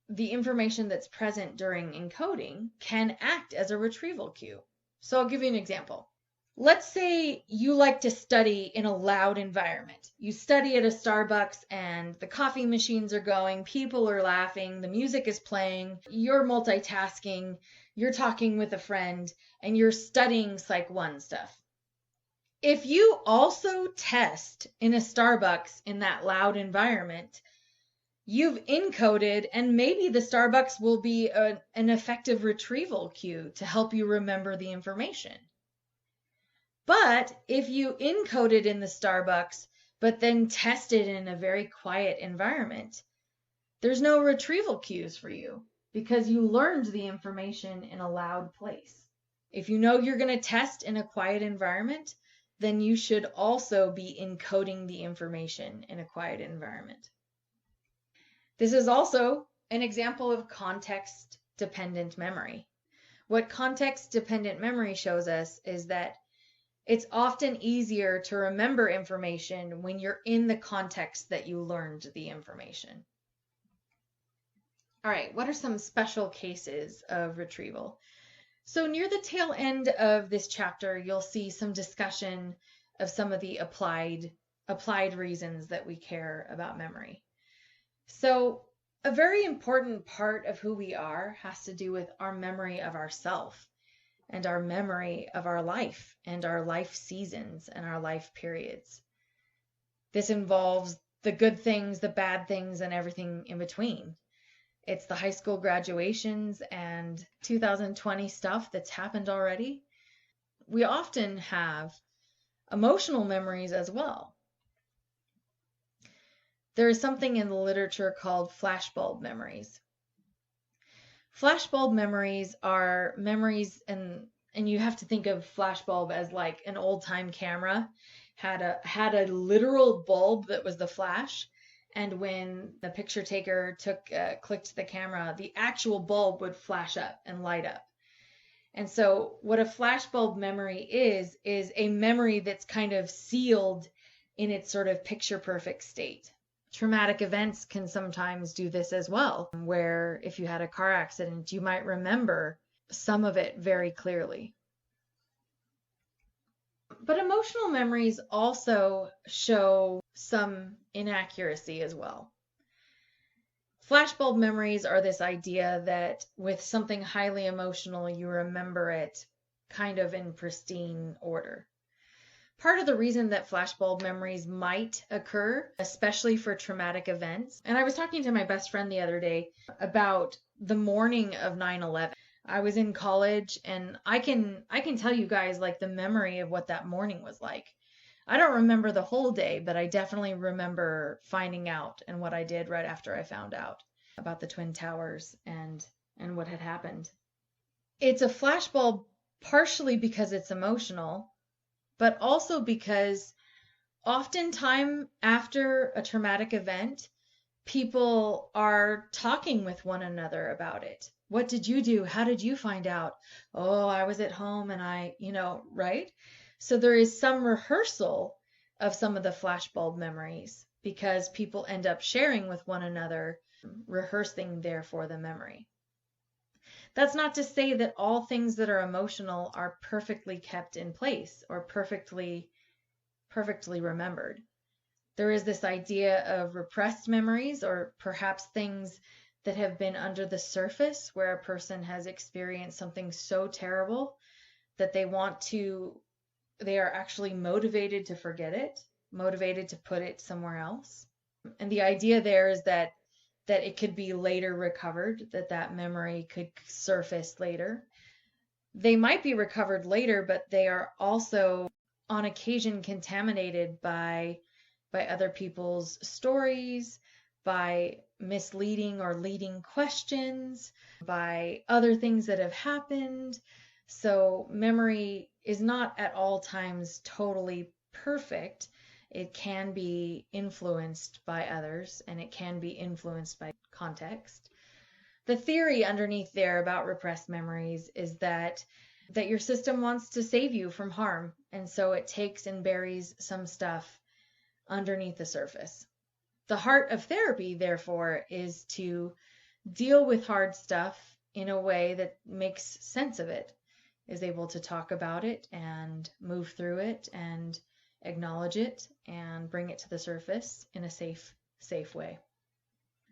The information that's present during encoding can act as a retrieval cue. So I'll give you an example. Let's say you like to study in a loud environment. You study at a Starbucks and the coffee machines are going, people are laughing, the music is playing, you're multitasking, you're talking with a friend, and you're studying Psych 1 stuff. If you also test in a Starbucks in that loud environment, you've encoded, and maybe the Starbucks will be an effective retrieval cue to help you remember the information. But if you encoded in the Starbucks, but then tested in a very quiet environment, there's no retrieval cues for you. because you learned the information in a loud place. If you know you're going to test in a quiet environment, then you should also be encoding the information in a quiet environment. This is also an example of context-dependent memory. What context-dependent memory shows us is that it's often easier to remember information when you're in the context that you learned the information. All right, what are some special cases of retrieval? So near the tail end of this chapter, you'll see some discussion of some of the applied reasons that we care about memory. So a very important part of who we are has to do with our memory of ourself and our memory of our life and our life seasons and our life periods. This involves the good things, the bad things, and everything in between. It's the high school graduations and 2020 stuff that's happened already. We often have emotional memories as well. There is something in the literature called flashbulb memories. Flashbulb memories are memories, and you have to think of flashbulb as like an old-time camera had a literal bulb that was the flash. And when the picture taker clicked the camera, the actual bulb would flash up and light up. And so what a flashbulb memory is a memory that's kind of sealed in its sort of picture-perfect state. Traumatic events can sometimes do this as well, where if you had a car accident, you might remember some of it very clearly. But emotional memories also show some inaccuracy as well. Flashbulb memories are this idea that with something highly emotional, you remember it kind of in pristine order. Part of the reason that flashbulb memories might occur, especially for traumatic events, and I was talking to my best friend the other day about the morning of 9/11. I was in college, and I can tell you guys like the memory of what that morning was like. I don't remember the whole day, but I definitely remember finding out and what I did right after I found out about the Twin Towers and what had happened. It's a flashbulb partially because it's emotional, but also because oftentimes after a traumatic event, people are talking with one another about it. What did you do? How did you find out? Oh, I was at home and right? So there is some rehearsal of some of the flashbulb memories because people end up sharing with one another, rehearsing therefore the memory. That's not to say that all things that are emotional are perfectly kept in place or perfectly remembered. There is this idea of repressed memories, or perhaps things that have been under the surface where a person has experienced something so terrible that they are actually motivated to forget it, motivated to put it somewhere else. And the idea there is that it could be later recovered, that memory could surface later. They might be recovered later, but they are also on occasion contaminated by other people's stories, by misleading or leading questions, by other things that have happened. So memory is not at all times totally perfect. It can be influenced by others, and it can be influenced by context. The theory underneath there about repressed memories is that your system wants to save you from harm, and so it takes and buries some stuff underneath the surface. The heart of therapy, therefore, is to deal with hard stuff in a way that makes sense of it, is able to talk about it and move through it and acknowledge it and bring it to the surface in a safe way.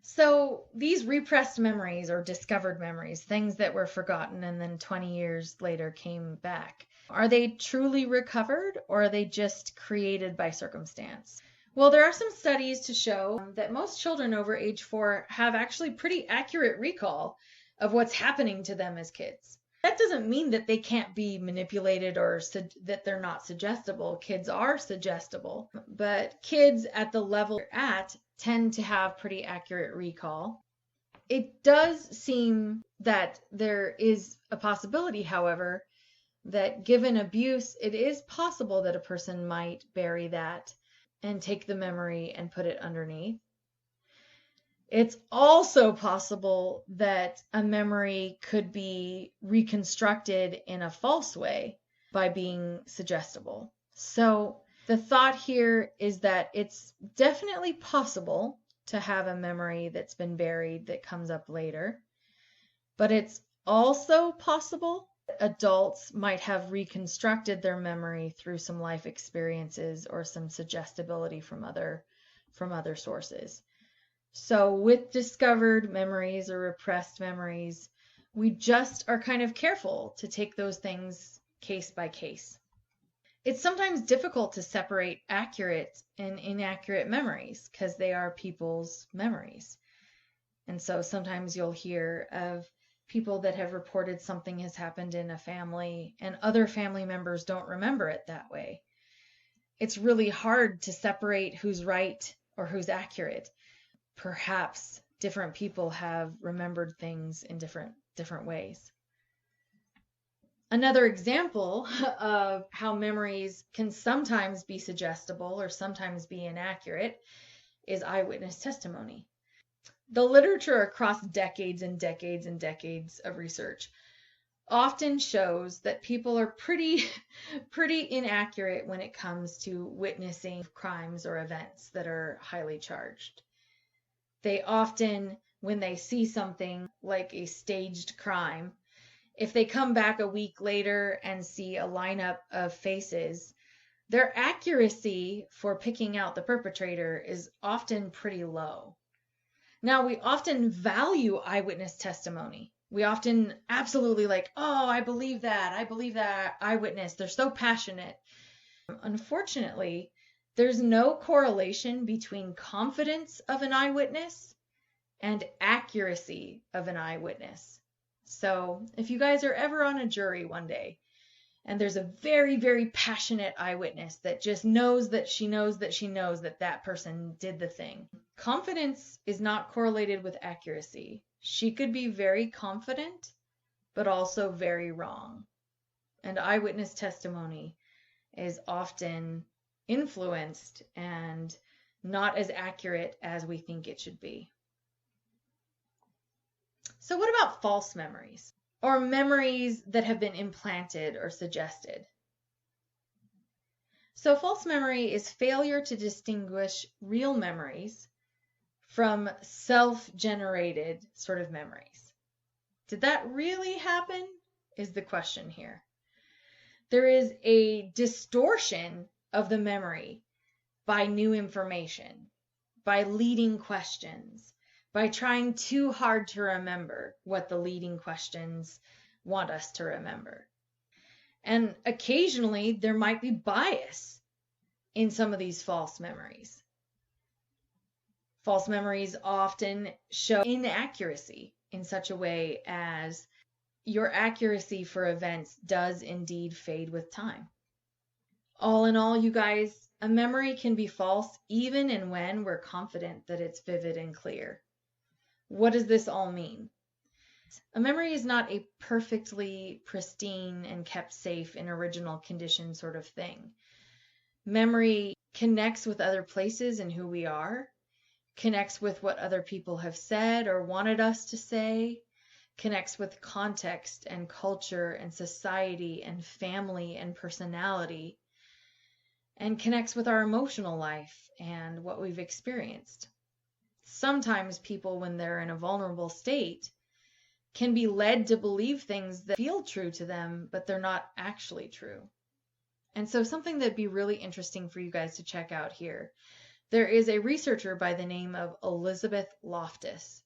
So these repressed memories or discovered memories, things that were forgotten and then 20 years later came back, are they truly recovered, or are they just created by circumstance? Well, there are some studies to show that most children over age 4 have actually pretty accurate recall of what's happening to them as kids. That doesn't mean that they can't be manipulated or that they're not suggestible. Kids are suggestible, but kids at the level they're at tend to have pretty accurate recall. It does seem that there is a possibility, however, that given abuse, it is possible that a person might bury that and take the memory and put it underneath. It's also possible that a memory could be reconstructed in a false way by being suggestible. So the thought here is that it's definitely possible to have a memory that's been buried that comes up later, but it's also possible adults might have reconstructed their memory through some life experiences or some suggestibility from other sources. So with discovered memories or repressed memories, we just are kind of careful to take those things case by case. It's sometimes difficult to separate accurate and inaccurate memories because they are people's memories. And so sometimes you'll hear of people that have reported something has happened in a family and other family members don't remember it that way. It's really hard to separate who's right or who's accurate. Perhaps different people have remembered things in different ways. Another example of how memories can sometimes be suggestible or sometimes be inaccurate is eyewitness testimony. The literature across decades and decades and decades of research often shows that people are pretty inaccurate when it comes to witnessing crimes or events that are highly charged. They often, when they see something like a staged crime, if they come back a week later and see a lineup of faces, their accuracy for picking out the perpetrator is often pretty low. Now, we often value eyewitness testimony. We often absolutely oh, I believe that eyewitness. They're so passionate. Unfortunately, there's no correlation between confidence of an eyewitness and accuracy of an eyewitness. So if you guys are ever on a jury one day and there's a very, very passionate eyewitness that just knows that she knows that that person did the thing, confidence is not correlated with accuracy. She could be very confident, but also very wrong. And eyewitness testimony is often influenced and not as accurate as we think it should be. So what about false memories or memories that have been implanted or suggested? So false memory is failure to distinguish real memories from self-generated sort of memories. Did that really happen? Is the question here. There is a distortion of the memory by new information, by leading questions, by trying too hard to remember what the leading questions want us to remember. And occasionally there might be bias in some of these false memories. False memories often show inaccuracy in such a way as your accuracy for events does indeed fade with time. All in all, you guys, a memory can be false even and when we're confident that it's vivid and clear. What does this all mean? A memory is not a perfectly pristine and kept safe in original condition sort of thing. Memory connects with other places and who we are, connects with what other people have said or wanted us to say, connects with context and culture and society and family and personality, and connects with our emotional life and what we've experienced. Sometimes people, when they're in a vulnerable state, can be led to believe things that feel true to them, but they're not actually true. And so something that'd be really interesting for you guys to check out here. There is a researcher by the name of Elizabeth Loftus,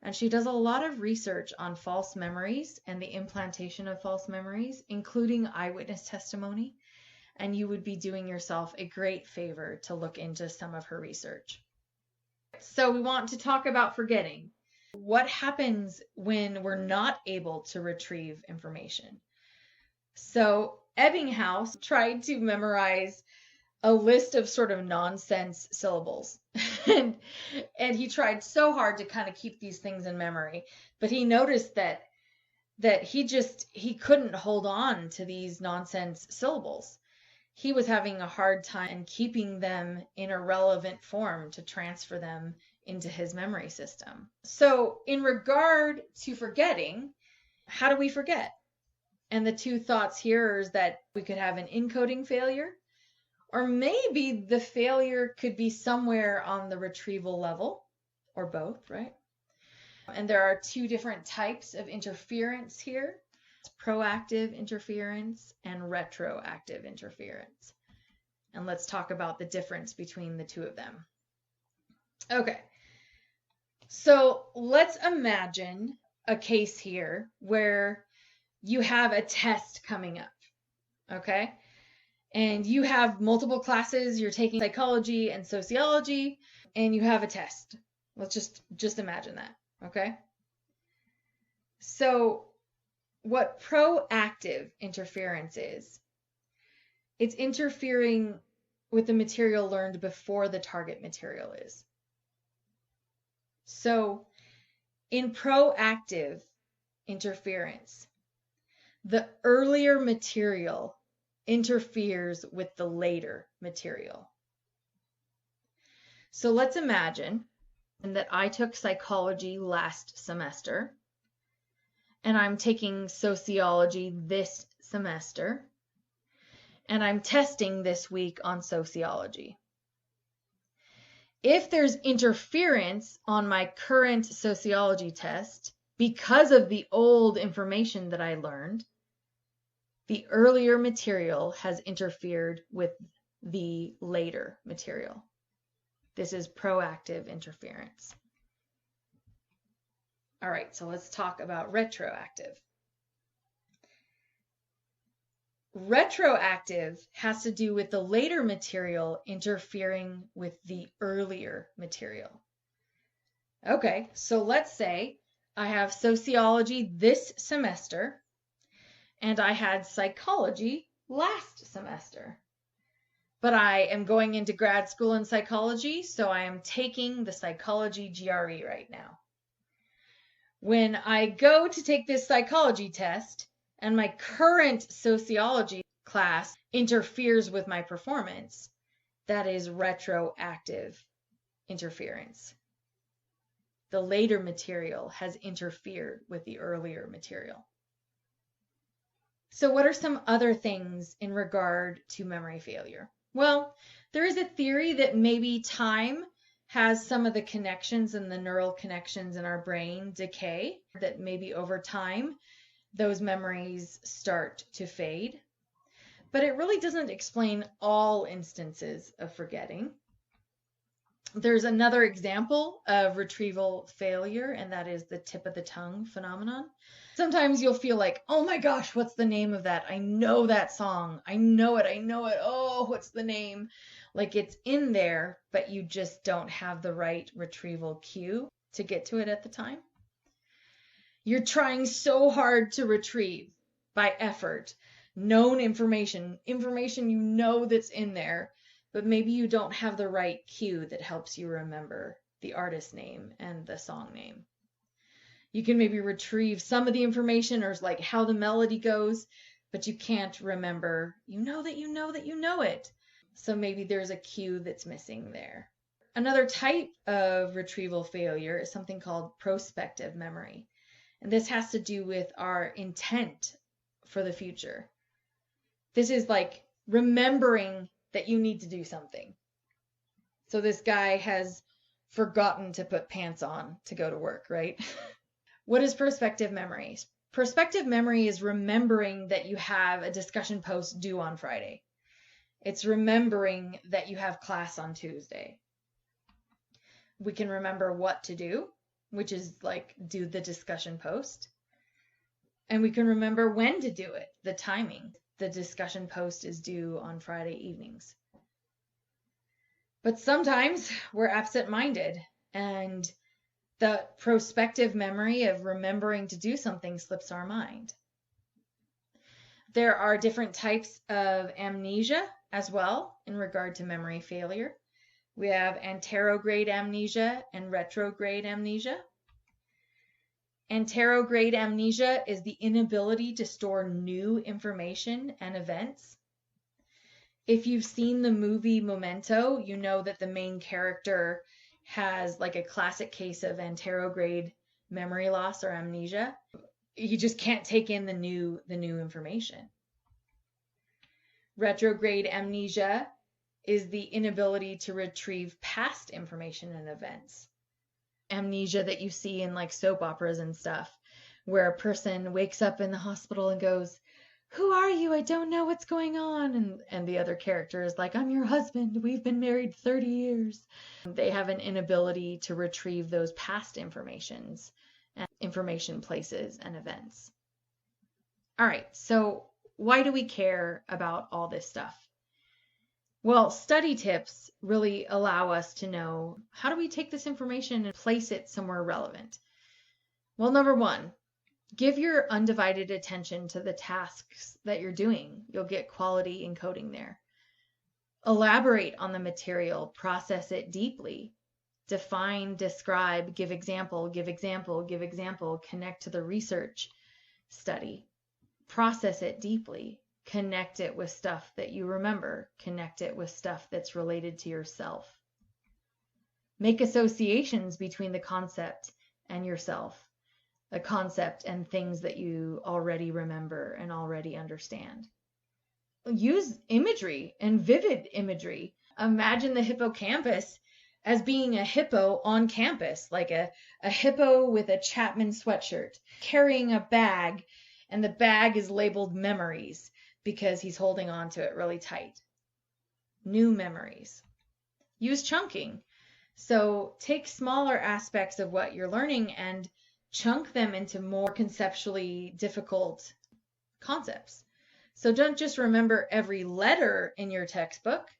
and she does a lot of research on false memories and the implantation of false memories, including eyewitness testimony. And you would be doing yourself a great favor to look into some of her research. So we want to talk about forgetting. What happens when we're not able to retrieve information? So Ebbinghaus tried to memorize a list of sort of nonsense syllables. and and he tried so hard to kind of keep these things in memory, but he noticed that he couldn't hold on to these nonsense syllables. He was having a hard time keeping them in a relevant form to transfer them into his memory system. So in regard to forgetting, how do we forget? And the two thoughts here is that we could have an encoding failure, or maybe the failure could be somewhere on the retrieval level, or both, right? And there are two different types of interference here. It's proactive interference and retroactive interference. And let's talk about the difference between the two of them. Okay, so let's imagine a case here where you have a test coming up, okay? And you have multiple classes, you're taking psychology and sociology, and you have a test. Let's just imagine that, okay? So what proactive interference is, it's interfering with the material learned before the target material is. So in proactive interference, the earlier material interferes with the later material. So let's imagine that I took psychology last semester and I'm taking sociology this semester, and I'm testing this week on sociology. If there's interference on my current sociology test because of the old information that I learned, the earlier material has interfered with the later material. This is proactive interference. All right, so let's talk about retroactive. Retroactive has to do with the later material interfering with the earlier material. Okay, so let's say I have sociology this semester and I had psychology last semester. But I am going into grad school in psychology, so I am taking the psychology GRE right now. When I go to take this psychology test and my current sociology class interferes with my performance, that is retroactive interference. The later material has interfered with the earlier material. So what are some other things in regard to memory failure? Well, there is a theory that maybe time has some of the connections and the neural connections in our brain decay, that maybe over time those memories start to fade. But it really doesn't explain all instances of forgetting. There's another example of retrieval failure, and that is the tip of the tongue phenomenon. Sometimes you'll feel like, oh my gosh, what's the name of that? I know that song. I know it. Oh, what's the name? Like it's in there, but you just don't have the right retrieval cue to get to it at the time. You're trying so hard to retrieve by effort known information you know that's in there, but maybe you don't have the right cue that helps you remember the artist name and the song name. You can maybe retrieve some of the information or like how the melody goes, but you can't remember, you know it. So maybe there's a cue that's missing there. Another type of retrieval failure is something called prospective memory. And this has to do with our intent for the future. This is like remembering that you need to do something. So this guy has forgotten to put pants on to go to work, right? What is prospective memory? Prospective memory is remembering that you have a discussion post due on Friday. It's remembering that you have class on Tuesday. We can remember what to do, which is like do the discussion post. And we can remember when to do it, the timing. The discussion post is due on Friday evenings. But sometimes we're absent-minded and the prospective memory of remembering to do something slips our mind. There are different types of amnesia as well in regard to memory failure. We have anterograde amnesia and retrograde amnesia. Anterograde amnesia is the inability to store new information and events. If you've seen the movie Memento, you know that the main character has like a classic case of anterograde memory loss or amnesia. He just can't take in the new information. Retrograde amnesia is the inability to retrieve past information and events. Amnesia that you see in like soap operas and stuff, where a person wakes up in the hospital and goes, "Who are you? I don't know what's going on." And the other character is like, "I'm your husband. We've been married 30 years. They have an inability to retrieve those past informations and information, places, and events. All right, so why do we care about all this stuff? Well, study tips really allow us to know, how do we take this information and place it somewhere relevant? Well, number one, give your undivided attention to the tasks that you're doing. You'll get quality encoding there. Elaborate on the material, process it deeply. Define, describe, give example, give example, give example, connect to the research study. Process it deeply. Connect it with stuff that you remember. Connect it with stuff that's related to yourself. Make associations between the concept and yourself, a concept and things that you already remember and already understand. Use imagery and vivid imagery. Imagine the hippocampus as being a hippo on campus, like a hippo with a Chapman sweatshirt, carrying a bag, and the bag is labeled memories because he's holding on to it really tight. New memories. Use chunking. So take smaller aspects of what you're learning and chunk them into more conceptually difficult concepts. So don't just remember every letter in your textbook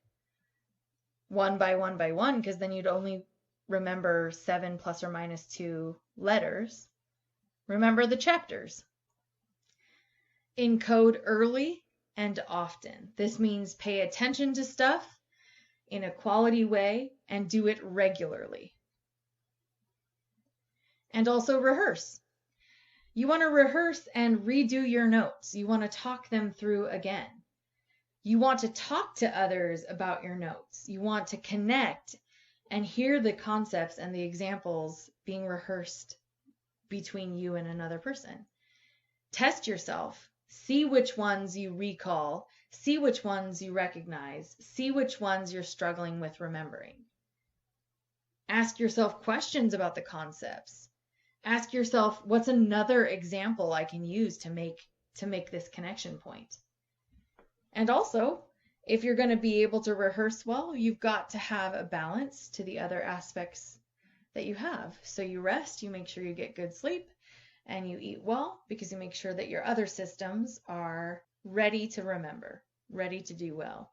one by one by one, because then you'd only remember 7 plus or minus 2 letters. Remember the chapters. Encode early and often. This means pay attention to stuff in a quality way and do it regularly. And also rehearse. You want to rehearse and redo your notes. You want to talk them through again. You want to talk to others about your notes. You want to connect and hear the concepts and the examples being rehearsed between you and another person. Test yourself. See which ones you recall. See which ones you recognize. See which ones you're struggling with remembering. Ask yourself questions about the concepts. Ask yourself, what's another example I can use to make this connection point? And also, if you're going to be able to rehearse well, you've got to have a balance to the other aspects that you have. So you rest, you make sure you get good sleep, and you eat well because you make sure that your other systems are ready to remember, ready to do well.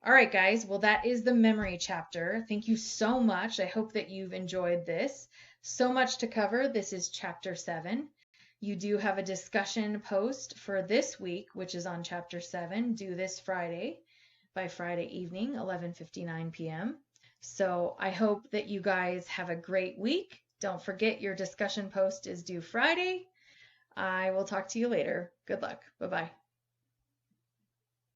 All right, guys. Well, that is the memory chapter. Thank you so much. I hope that you've enjoyed this. So much to cover. This is chapter 7. You do have a discussion post for this week, which is on chapter 7, due this Friday, by Friday evening, 11:59 p.m. So I hope that you guys have a great week. Don't forget your discussion post is due Friday. I will talk to you later. Good luck. Bye-bye.